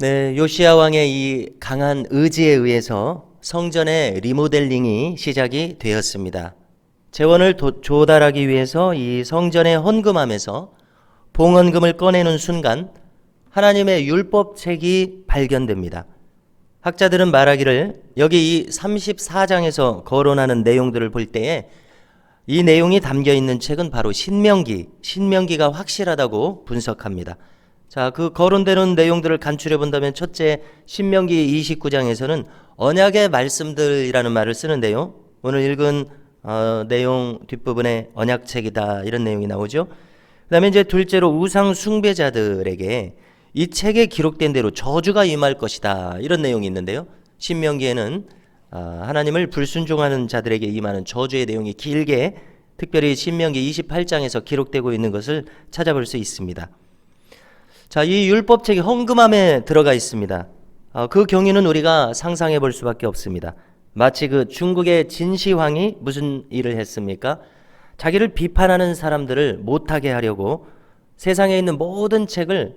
네, 요시야 왕의 이 강한 의지에 의해서 성전의 리모델링이 시작이 되었습니다. 재원을 조달하기 위해서 이 성전의 헌금함에서 봉헌금을 꺼내는 순간 하나님의 율법책이 발견됩니다. 학자들은 말하기를 여기 이 34장에서 거론하는 내용들을 볼 때에 이 내용이 담겨 있는 책은 바로 신명기가 확실하다고 분석합니다. 자, 그 거론되는 내용들을 간추려 본다면 첫째, 신명기 29장에서는 언약의 말씀들이라는 말을 쓰는데요. 오늘 읽은 내용 뒷부분에 언약책이다 이런 내용이 나오죠. 그다음에 이제 둘째로 우상 숭배자들에게 이 책에 기록된 대로 저주가 임할 것이다 이런 내용이 있는데요. 신명기에는 하나님을 불순종하는 자들에게 임하는 저주의 내용이 길게 특별히 신명기 28장에서 기록되고 있는 것을 찾아볼 수 있습니다. 자, 이 율법책이 헌금함에 들어가 있습니다. 그 경위는 우리가 상상해 볼 수밖에 없습니다. 마치 그 중국의 진시황이 무슨 일을 했습니까? 자기를 비판하는 사람들을 못하게 하려고 세상에 있는 모든 책을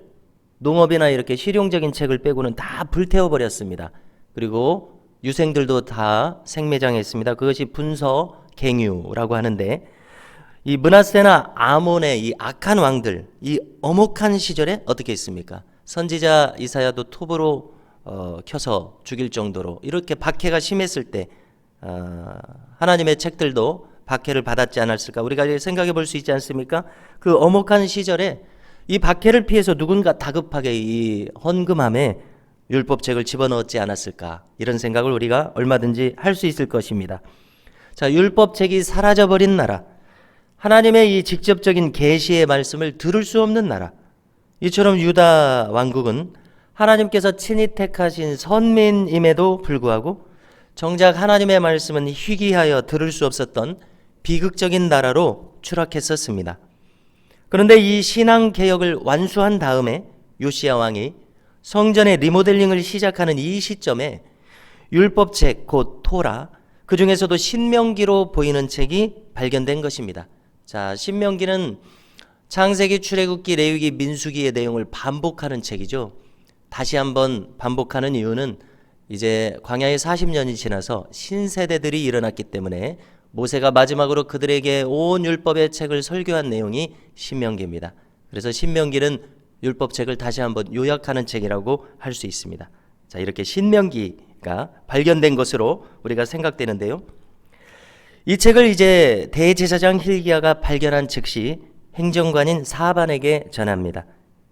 농업이나 이렇게 실용적인 책을 빼고는 다 불태워버렸습니다. 그리고 유생들도 다 생매장했습니다. 그것이 분서갱유라고 하는데 이 므낫세나 아몬의 이 악한 왕들, 이 엄혹한 시절에 어떻게 했습니까? 선지자 이사야도 톱으로 켜서 죽일 정도로 이렇게 박해가 심했을 때 하나님의 책들도 박해를 받았지 않았을까? 우리가 생각해 볼 수 있지 않습니까? 그 엄혹한 시절에 이 박해를 피해서 누군가 다급하게 이 헌금함에 율법책을 집어넣었지 않았을까? 이런 생각을 우리가 얼마든지 할 수 있을 것입니다. 자, 율법책이 사라져버린 나라, 하나님의 이 직접적인 계시의 말씀을 들을 수 없는 나라, 이처럼 유다 왕국은 하나님께서 친히 택하신 선민임에도 불구하고 정작 하나님의 말씀은 희귀하여 들을 수 없었던 비극적인 나라로 추락했었습니다. 그런데 이 신앙개혁을 완수한 다음에 요시야 왕이 성전의 리모델링을 시작하는 이 시점에 율법책 곧 토라, 그 중에서도 신명기로 보이는 책이 발견된 것입니다. 자, 신명기는 창세기, 출애굽기, 레위기, 민수기의 내용을 반복하는 책이죠. 다시 한번 반복하는 이유는 이제 광야의 40년이 지나서 신세대들이 일어났기 때문에 모세가 마지막으로 그들에게 온 율법의 책을 설교한 내용이 신명기입니다. 그래서 신명기는 율법책을 다시 한번 요약하는 책이라고 할 수 있습니다. 자, 이렇게 신명기가 발견된 것으로 우리가 생각되는데요. 이 책을 이제 대제사장 hil기야가 발견한 즉시 행정관인 사반에게 전합니다.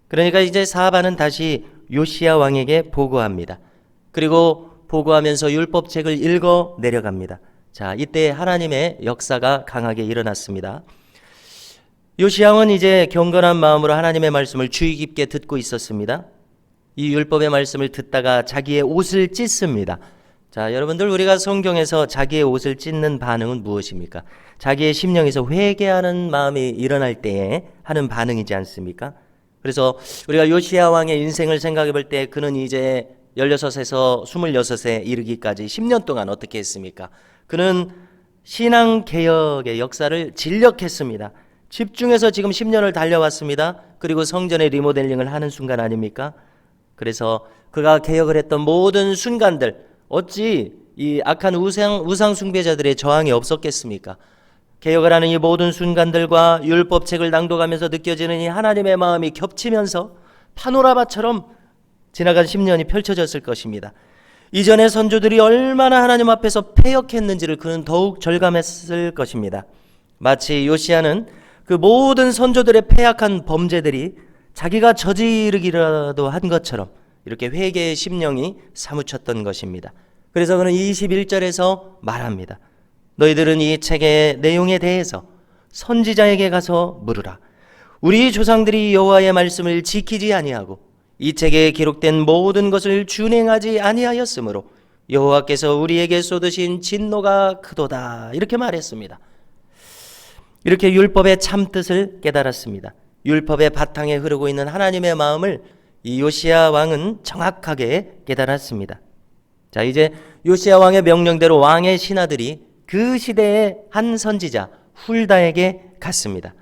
그러니까 이제 사반은 다시 요시야 왕에게 보고합니다. 그리고 보고하면서 율법책을 읽어 내려갑니다. 자, 이때 하나님의 역사가 강하게 일어났습니다. 요시야 왕은 이제 경건한 마음으로 하나님의 말씀을 주의 깊게 듣고 있었습니다. 이 율법의 말씀을 듣다가 자기의 옷을 찢습니다. 자, 여러분들, 우리가 성경에서 자기의 옷을 찢는 반응은 무엇입니까? 자기의 심령에서 회개하는 마음이 일어날 때에 하는 반응이지 않습니까? 그래서 우리가 요시야 왕의 인생을 생각해 볼 때 그는 이제 16에서 26에 이르기까지 10년 동안 어떻게 했습니까? 그는 신앙개혁의 역사를 진력했습니다. 집중해서 지금 10년을 달려왔습니다. 그리고 성전의 리모델링을 하는 순간 아닙니까? 그래서 그가 개혁을 했던 모든 순간들, 어찌 이 악한 우상 숭배자들의 저항이 없었겠습니까? 개혁을 하는 이 모든 순간들과 율법책을 낭독하면서 느껴지는 이 하나님의 마음이 겹치면서 파노라마처럼 지나간 10년이 펼쳐졌을 것입니다. 이전의 선조들이 얼마나 하나님 앞에서 패역했는지를 그는 더욱 절감했을 것입니다. 마치 요시야는 그 모든 선조들의 패악한 범죄들이 자기가 저지르기라도 한 것처럼 이렇게 회개의 심령이 사무쳤던 것입니다. 그래서 그는 21절에서 말합니다. 너희들은 이 책의 내용에 대해서 선지자에게 가서 물으라. 우리 조상들이 여호와의 말씀을 지키지 아니하고 이 책에 기록된 모든 것을 준행하지 아니하였으므로 여호와께서 우리에게 쏟으신 진노가 크도다. 이렇게 말했습니다. 이렇게 율법의 참뜻을 깨달았습니다. 율법의 바탕에 흐르고 있는 하나님의 마음을 이 요시야 왕은 정확하게 깨달았습니다. 자, 이제 요시야 왕의 명령대로 왕의 신하들이 그 시대의 한 선지자 훌다에게 갔습니다.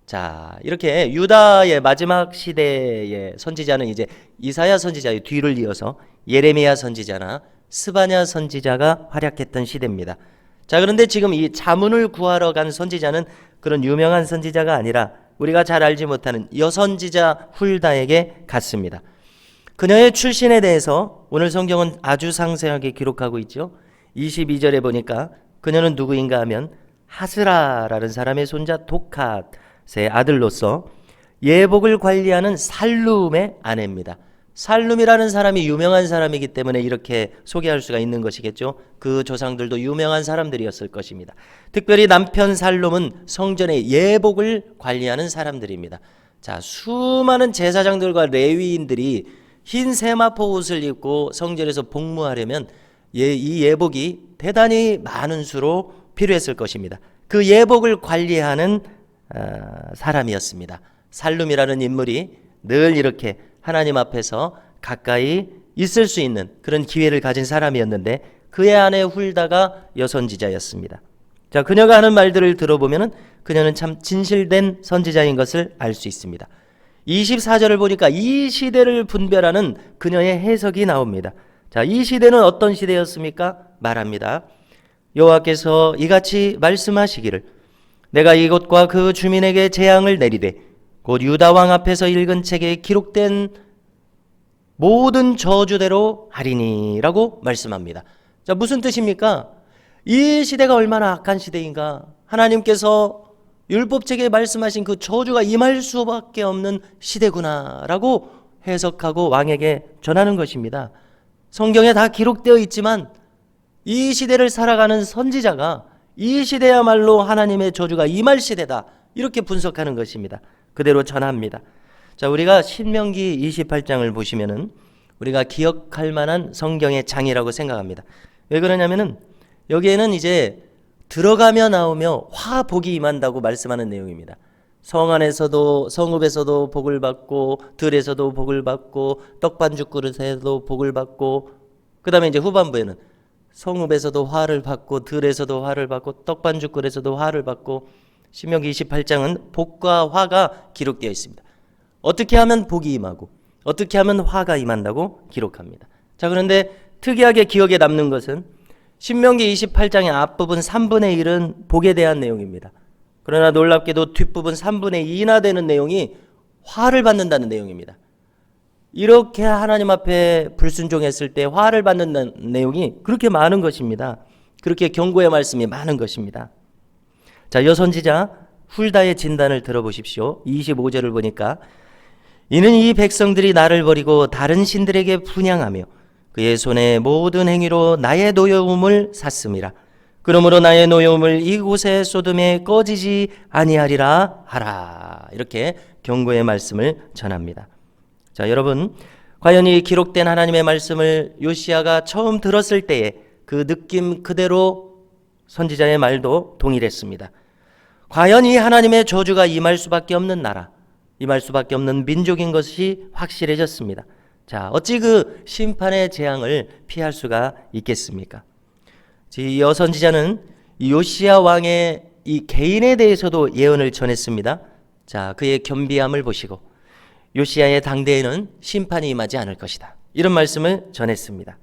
자, 이렇게 유다의 마지막 시대의 선지자는 이제 이사야 선지자의 뒤를 이어서 예레미야 선지자나 스바냐 선지자가 활약했던 시대입니다. 자, 그런데 지금 이 자문을 구하러 간 선지자는 그런 유명한 선지자가 아니라 우리가 잘 알지 못하는 여선지자 훌다에게 갔습니다. 그녀의 출신에 대해서 오늘 성경은 아주 상세하게 기록하고 있죠. 22절에 보니까 그녀는 누구인가 하면 하스라라는 사람의 손자 독핫의 아들로서 예복을 관리하는 살룸의 아내입니다. 살룸이라는 사람이 유명한 사람이기 때문에 이렇게 소개할 수가 있는 것이겠죠. 그 조상들도 유명한 사람들이었을 것입니다. 특별히 남편 살룸은 성전의 예복을 관리하는 사람들입니다. 자, 수많은 제사장들과 레위인들이 흰 세마포 옷을 입고 성전에서 복무하려면 이 예복이 대단히 많은 수로 필요했을 것입니다. 그 예복을 관리하는 사람이었습니다. 살룸이라는 인물이 늘 이렇게 하나님 앞에서 가까이 있을 수 있는 그런 기회를 가진 사람이었는데 그의 아내 훌다가 여선지자였습니다. 자, 그녀가 하는 말들을 들어보면 그녀는 참 진실된 선지자인 것을 알 수 있습니다. 24절을 보니까 이 시대를 분별하는 그녀의 해석이 나옵니다. 자, 이 시대는 어떤 시대였습니까? 말합니다. 여호와께서 이같이 말씀하시기를 내가 이곳과 그 주민에게 재앙을 내리되 곧 유다 왕 앞에서 읽은 책에 기록된 모든 저주대로 하리니 라고 말씀합니다. 자, 무슨 뜻입니까? 이 시대가 얼마나 악한 시대인가. 하나님께서 율법책에 말씀하신 그 저주가 임할 수밖에 없는 시대구나 라고 해석하고 왕에게 전하는 것입니다. 성경에 다 기록되어 있지만 이 시대를 살아가는 선지자가 이 시대야말로 하나님의 저주가 임할 시대다 이렇게 분석하는 것입니다. 그대로 전합니다. 자, 우리가 신명기 28장을 보시면은 우리가 기억할 만한 성경의 장이라고 생각합니다. 왜 그러냐면은 여기에는 이제 들어가며 나오며 화복이 임한다고 말씀하는 내용입니다. 성 안에서도 성읍에서도 복을 받고 들에서도 복을 받고 떡반죽 그릇에도 복을 받고 그 다음에 이제 후반부에는 성읍에서도 화를 받고 들에서도 화를 받고 떡반죽 그릇에서도 화를 받고 신명기 28장은 복과 화가 기록되어 있습니다. 어떻게 하면 복이 임하고 어떻게 하면 화가 임한다고 기록합니다. 자, 그런데 특이하게 기억에 남는 것은 신명기 28장의 앞부분 3분의 1은 복에 대한 내용입니다. 그러나 놀랍게도 뒷부분 3분의 2나 되는 내용이 화를 받는다는 내용입니다. 이렇게 하나님 앞에 불순종했을 때 화를 받는다는 내용이 그렇게 많은 것입니다. 그렇게 경고의 말씀이 많은 것입니다. 자, 여선지자 훌다의 진단을 들어보십시오. 25절을 보니까 이는 이 백성들이 나를 버리고 다른 신들에게 분향하며 그의 손의 모든 행위로 나의 노여움을 샀음이라. 그러므로 나의 노여움을 이곳에 쏟음에 꺼지지 아니하리라 하라. 이렇게 경고의 말씀을 전합니다. 자, 여러분, 과연 이 기록된 하나님의 말씀을 요시야가 처음 들었을 때에 그 느낌 그대로 선지자의 말도 동일했습니다. 과연 이 하나님의 저주가 임할 수밖에 없는 나라, 임할 수밖에 없는 민족인 것이 확실해졌습니다. 자, 어찌 그 심판의 재앙을 피할 수가 있겠습니까? 이 여선지자는 이 요시야 왕의 이 개인에 대해서도 예언을 전했습니다. 자, 그의 겸비함을 보시고 요시야의 당대에는 심판이 임하지 않을 것이다. 이런 말씀을 전했습니다.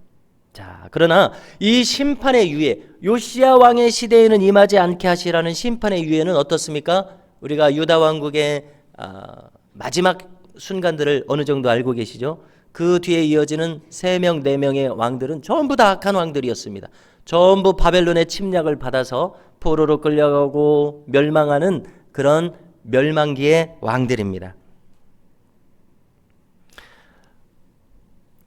자, 그러나 이 심판의 유예, 요시야 왕의 시대에는 임하지 않게 하시라는 심판의 유예는 어떻습니까? 우리가 유다 왕국의 마지막 순간들을 어느 정도 알고 계시죠? 그 뒤에 이어지는 3명, 4명의 왕들은 전부 다 악한 왕들이었습니다. 전부 바벨론의 침략을 받아서 포로로 끌려가고 멸망하는 그런 멸망기의 왕들입니다.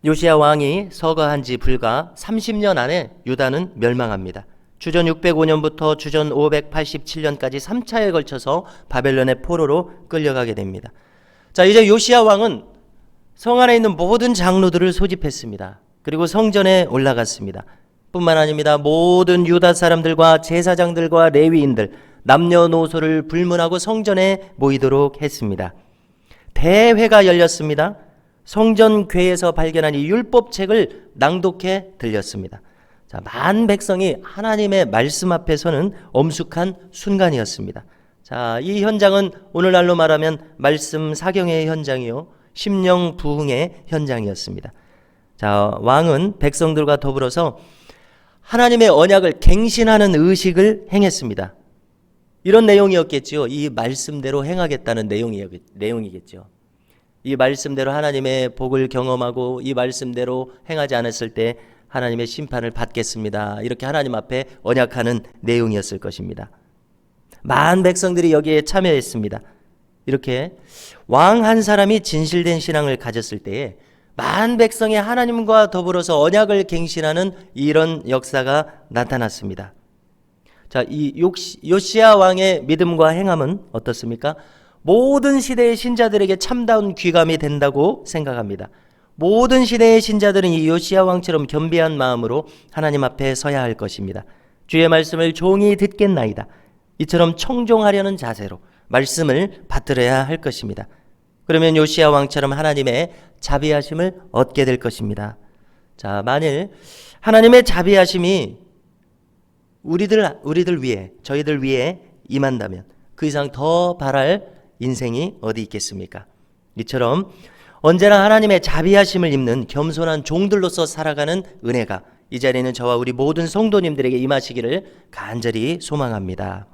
요시야 왕이 서거한 지 불과 30년 안에 유다는 멸망합니다. 주전 605년부터 주전 587년까지 3차에 걸쳐서 바벨론의 포로로 끌려가게 됩니다. 자, 이제 요시야 왕은 성 안에 있는 모든 장로들을 소집했습니다. 그리고 성전에 올라갔습니다. 뿐만 아닙니다. 모든 유다 사람들과 제사장들과 레위인들, 남녀노소를 불문하고 성전에 모이도록 했습니다. 대회가 열렸습니다. 성전궤에서 발견한 이 율법책을 낭독해 들렸습니다. 자, 만 백성이 하나님의 말씀 앞에서는 엄숙한 순간이었습니다. 자, 이 현장은 오늘날로 말하면 말씀 사경의 현장이요, 심령 부흥의 현장이었습니다. 자, 왕은 백성들과 더불어서 하나님의 언약을 갱신하는 의식을 행했습니다. 이런 내용이었겠죠. 이 말씀대로 행하겠다는 내용이겠죠. 이 말씀대로 하나님의 복을 경험하고 이 말씀대로 행하지 않았을 때 하나님의 심판을 받겠습니다. 이렇게 하나님 앞에 언약하는 내용이었을 것입니다. 많은 백성들이 여기에 참여했습니다. 이렇게 왕 한 사람이 진실된 신앙을 가졌을 때에 많은 백성이 하나님과 더불어서 언약을 갱신하는 이런 역사가 나타났습니다. 자, 이 요시야 왕의 믿음과 행함은 어떻습니까? 모든 시대의 신자들에게 참다운 귀감이 된다고 생각합니다. 모든 시대의 신자들은 이 요시야 왕처럼 겸비한 마음으로 하나님 앞에 서야 할 것입니다. 주의 말씀을 종이 듣겠나이다. 이처럼 청종하려는 자세로 말씀을 받들어야 할 것입니다. 그러면 요시야 왕처럼 하나님의 자비하심을 얻게 될 것입니다. 자, 만일 하나님의 자비하심이 우리들 위해, 저희들 위해 임한다면 그 이상 더 바랄 인생이 어디 있겠습니까? 이처럼 언제나 하나님의 자비하심을 입는 겸손한 종들로서 살아가는 은혜가 이 자리에는 저와 우리 모든 성도님들에게 임하시기를 간절히 소망합니다.